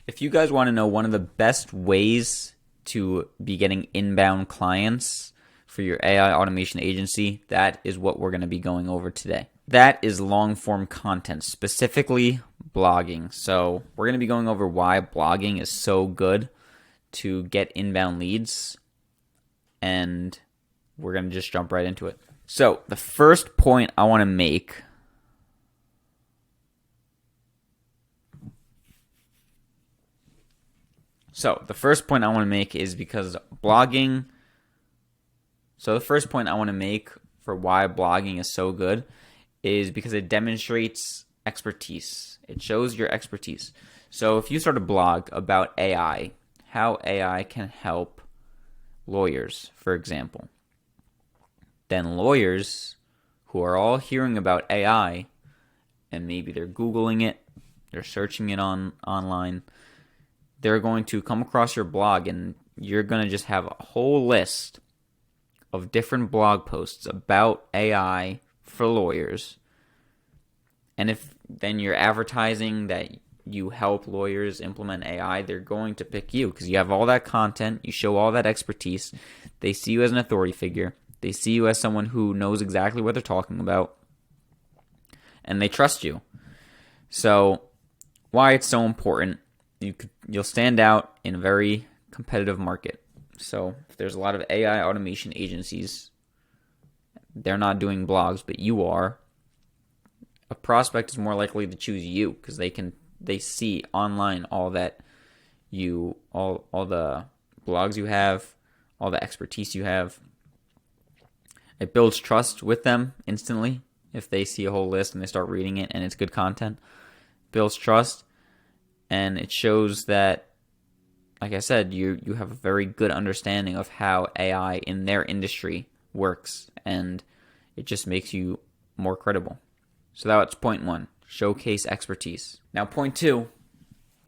If you guys want to know one of the best ways to be getting inbound clients for your AI automation agency, that is what we're going to be going over today. That is long form content, specifically blogging. So we're going to be going over why blogging is so good to get inbound leads, and we're going to just jump right into it. So the first point I want to make is because blogging. So the first point I want to make for why blogging is so good is because it demonstrates expertise. It shows your expertise. So if you start a blog about AI, how AI can help lawyers, for example, then lawyers who are all hearing about AI, and maybe they're Googling it, they're searching it online, they're going to come across your blog, and you're going to just have a whole list of different blog posts about AI for lawyers. And if then you're advertising that you help lawyers implement AI, they're going to pick you because you have all that content, you show all that expertise, they see you as an authority figure, they see you as someone who knows exactly what they're talking about, and they trust you. So why it's so important: you'll stand out in a very competitive market. So if there's a lot of AI automation agencies, they're not doing blogs, but you are, a prospect is more likely to choose you because they see online all that all the blogs you have, all the expertise you have. It builds trust with them instantly if they see a whole list and they start reading it and it's good content. Builds trust, and it shows that, like I said, you have a very good understanding of how AI in their industry works, and it just makes you more credible. So that's point one, showcase expertise. Now point two,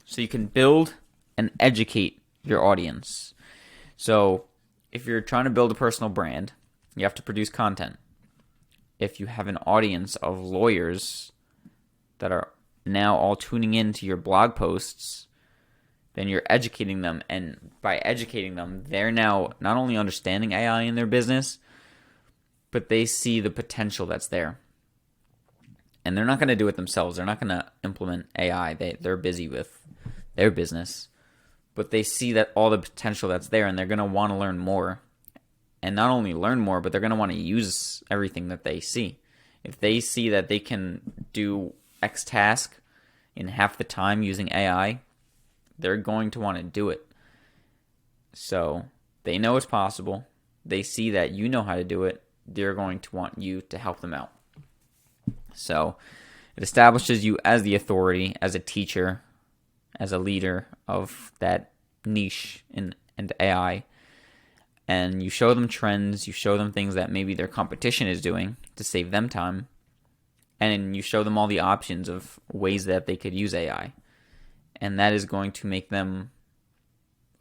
so you can build and educate your audience. So if you're trying to build a personal brand, you have to produce content. If you have an audience of lawyers that are now all tuning into your blog posts, then you're educating them, and by educating them, they're now not only understanding AI in their business, but they see the potential that's there. And they're not going to do it themselves. They're not going to implement AI. They're busy with their business. But they see that all the potential that's there, and they're going to want to learn more. And not only learn more, but they're going to want to use everything that they see. If they see that they can do X task in half the time using AI, they're going to want to do it. So they know it's possible. They see that you know how to do it. They're going to want you to help them out. So it establishes you as the authority, as a teacher, as a leader of that niche in AI. And you show them trends, you show them things that maybe their competition is doing to save them time. And you show them all the options of ways that they could use AI. And that is going to make them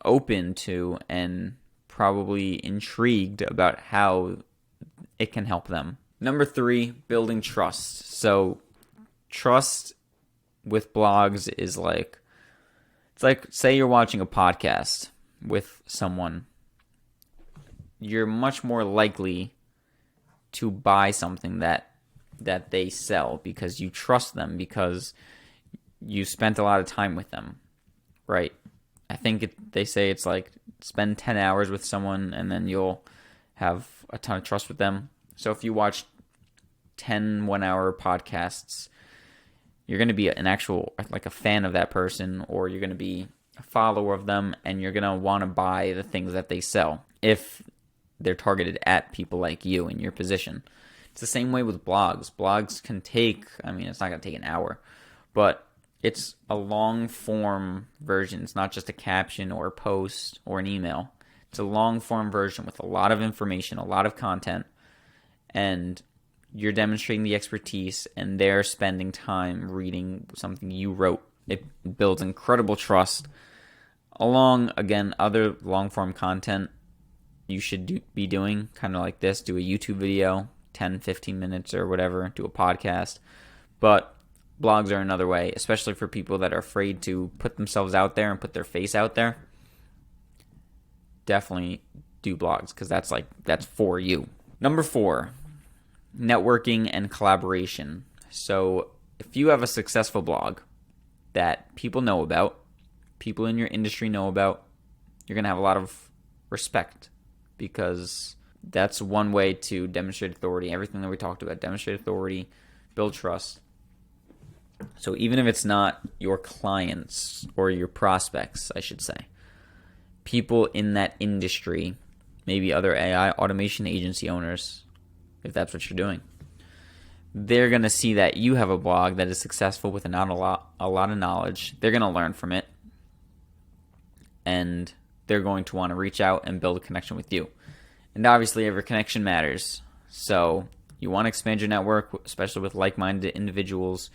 open to and probably intrigued about how it can help them. Number three, building trust. So trust with blogs is it's like, say you're watching a podcast with someone. You're much more likely to buy something that they sell because you trust them, because you spent a lot of time with them, right? I think they say it's like spend 10 hours with someone and then you'll have a ton of trust with them. So if you watch 10 1-hour podcasts, you're going to be a fan of that person, or you're going to be a follower of them, and you're going to want to buy the things that they sell if they're targeted at people like you in your position. It's the same way with blogs. Blogs can take, it's not going to take an hour, but it's a long form version. It's not just a caption or a post or an email. It's a long form version with a lot of information, a lot of content, and you're demonstrating the expertise, and they're spending time reading something you wrote. It builds incredible trust. Along, again, other long form content you should be doing, kind of like this. Do a YouTube video, 10, 15 minutes or whatever. Do a podcast. But blogs are another way, especially for people that are afraid to put themselves out there and put their face out there. Definitely do blogs, because that's for you. Number 4, networking and collaboration. So if you have a successful blog that people know about, people in your industry know about, you're going to have a lot of respect, because that's one way to demonstrate authority. Everything that we talked about, demonstrate authority, build trust. So even if it's not your clients or your prospects, I should say, people in that industry, maybe other AI automation agency owners, if that's what you're doing, they're going to see that you have a blog that is successful with not a lot of knowledge. They're going to learn from it, and they're going to want to reach out and build a connection with you. And obviously, every connection matters. So you want to expand your network, especially with like-minded individuals,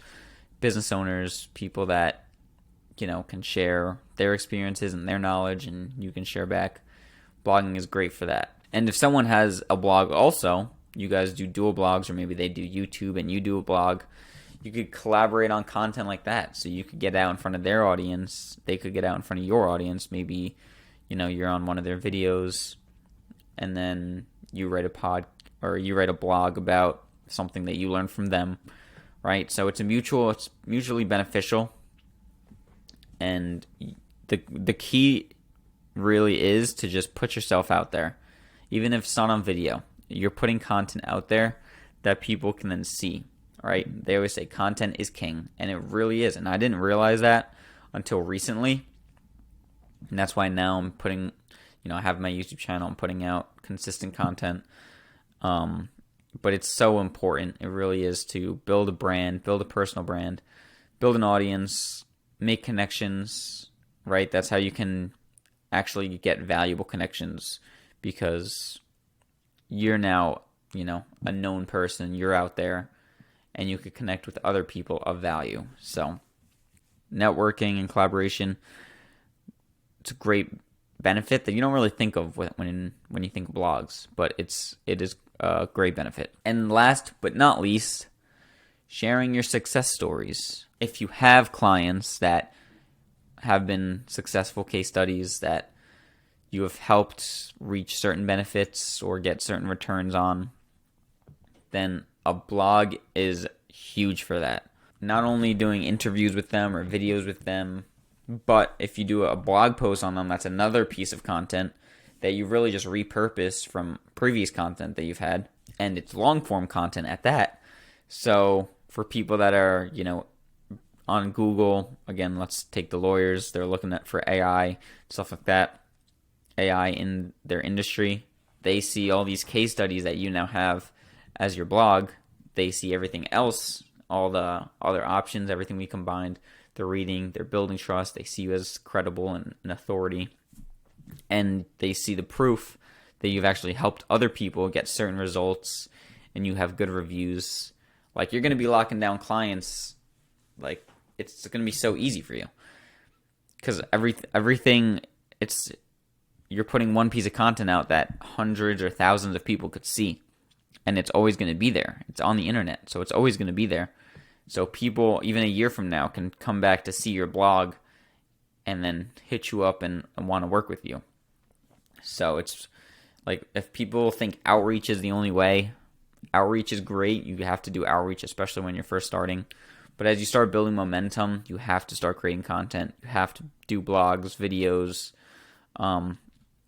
business owners, people that, can share their experiences and their knowledge, and you can share back. Blogging is great for that. And if someone has a blog also, you guys do dual blogs, or maybe they do YouTube and you do a blog, you could collaborate on content like that. So you could get out in front of their audience. They could get out in front of your audience. Maybe, you're on one of their videos, and then you write a blog about something that you learned from them, right? So it's mutually beneficial. And the key really is to just put yourself out there. Even if it's not on video, you're putting content out there that people can then see, right? They always say content is king, and it really is. And I didn't realize that until recently. And that's why now I'm putting, I have my YouTube channel, I'm putting out consistent content. But it's so important. It really is to build a brand, build a personal brand, build an audience, make connections, right? That's how you can actually get valuable connections, because you're now, a known person. You're out there, and you could connect with other people of value. So networking and collaboration, it's a great benefit that you don't really think of when you think of blogs, but it is a great benefit. And last but not least, sharing your success stories. If you have clients that have been successful case studies that you have helped reach certain benefits or get certain returns on, then a blog is huge for that. Not only doing interviews with them or videos with them, but if you do a blog post on them, that's another piece of content that you really just repurposed from previous content that you've had, and it's long form content at that. So for people that are, on Google, again, let's take the lawyers, they're looking for AI, stuff like that, AI in their industry. They see all these case studies that you now have as your blog. They see everything else, all the other options, everything we combined. They're reading, they're building trust, they see you as credible and an authority, and they see the proof that you've actually helped other people get certain results, and you have good reviews. Like, you're going to be locking down clients. Like, it's going to be so easy for you, because everything, you're putting one piece of content out that hundreds or thousands of people could see, and it's always going to be there. It's on the internet, so it's always going to be there. So people, even a year from now, can come back to see your blog and then hit you up and want to work with you. So it's like, if people think outreach is the only way, outreach is great. You have to do outreach, especially when you're first starting. But as you start building momentum, you have to start creating content. You have to do blogs, videos, Instagram,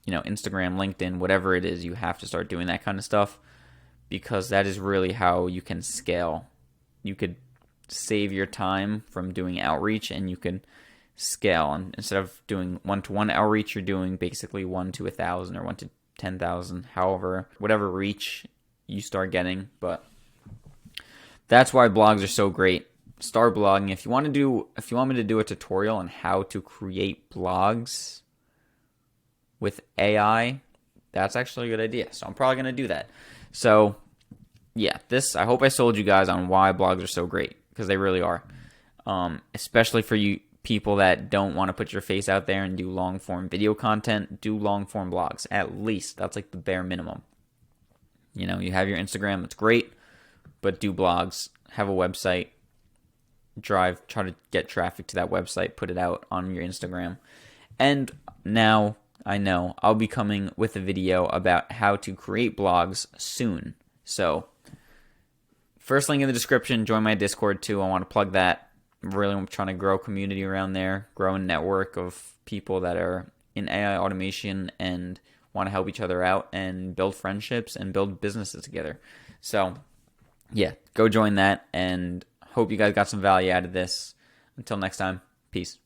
LinkedIn, whatever it is. You have to start doing that kind of stuff, because that is really how you can scale. You could save your time from doing outreach, and you can scale. And instead of doing one-to-one outreach, you're doing basically 1 to 1,000 or 1 to 10,000, whatever reach you start getting. But that's why blogs are so great. Start blogging. If you want me to do a tutorial on how to create blogs with AI, that's actually a good idea. So I'm probably going to do that. So yeah, I hope I sold you guys on why blogs are so great, because they really are. Especially for you people that don't want to put your face out there and do long form video content, do long form blogs. At least that's like the bare minimum. You have your Instagram, it's great, but do blogs, have a website, try to get traffic to that website, put it out on your Instagram. And now I know I'll be coming with a video about how to create blogs soon. So, first link in the description, join my Discord too. I want to plug that. I'm really trying to grow a community around there, grow a network of people that are in AI automation and want to help each other out and build friendships and build businesses together. So, yeah, go join that, and hope you guys got some value out of this. Until next time, peace.